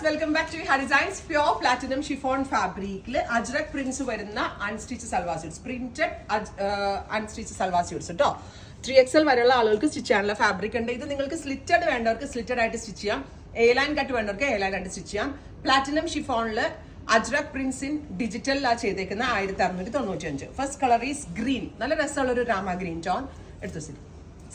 Welcome back to ഹാ designs. Pure platinum chiffon ഫാബ്രിക്കിൽ ajrak prints വരുന്ന unstitch salwar suits, printed unstitch salwar suits കേട്ടോ. 3XL വരെയുള്ള ആളുകൾക്ക് സ്റ്റിച്ച് ചെയ്യാനുള്ള ഫാബ്രിക് ഉണ്ട്. ഇത് നിങ്ങൾക്ക് സ്ലിറ്റഡ് വേണ്ടവർക്ക് സ്ലിറ്റഡ് ആയിട്ട് സ്റ്റിച്ച് ചെയ്യാം, എ ലൈൻ കട്ട് വേണ്ടവർക്ക് എ ലൈൻ ആയിട്ട് സ്റ്റിച്ച് ചെയ്യാം. പ്ലാറ്റിനം ഷിഫോണിൽ അജ്രക് പ്രിന്റ്സ് ഇൻ ഡിജിറ്റലിലാണ് ചെയ്തേക്കുന്ന 1695. ഫസ്റ്റ് കളർ ഈസ് ഗ്രീൻ, നല്ല രസമുള്ള ഒരു രാമ ഗ്രീൻ ടോൺ എടുത്തു.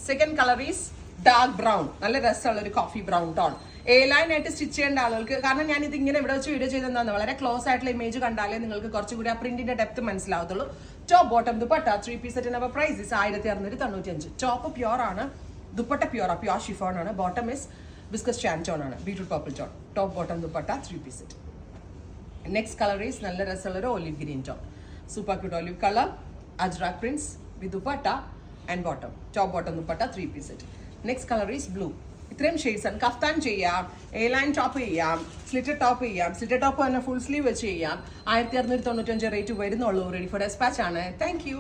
Second colour is dark brown, നല്ല രസമുള്ള ഒരു coffee brown tone. A line ആയിട്ട് സ്റ്റിച്ച് ചെയ്യേണ്ട ആളുകൾക്ക്, കാരണം ഞാൻ ഇത് ഇങ്ങനെ ഇവിടെ വെച്ച് വീഡിയോ ചെയ്തെന്താണ്, വളരെ ക്ലോസ് ആയിട്ടുള്ള ഇമേജ് കണ്ടാലേ നിങ്ങൾക്ക് കുറച്ചുകൂടി ആ പ്രിന്റിന്റെ ഡെപ്ത് മനസ്സിലാവത്തുള്ളൂ. Top bottom dupatta 3 piece set number price is 1695. Top pure ആണ്, ദുപ്പട്ട പ്യോർ ഷിഫോൺ ആണ്, ബോട്ടം ഇസ് ബിസ്കസ് ഷാൻറ്റോൺ ആണ്, beetroot purple tone. Top bottom dupatta 3 piece set. Next colour is നല്ല രസമുള്ള ഒരു olive green tone, super cute olive colour, ajrak prints with dupatta and bottom. Top bottom dupatta 3 piece set. Next colour is blue. ഇത്രയും shades ആണ്. Kaftan ചെയ്യാം, A line top ചെയ്യാം, slitted top ചെയ്യാം, slitted top തന്നെ full sleeve വെച്ച് ചെയ്യാം. 1695 റേറ്റ് വരുന്നുള്ളൂ. Ready for dispatch ആണ്. Thank you.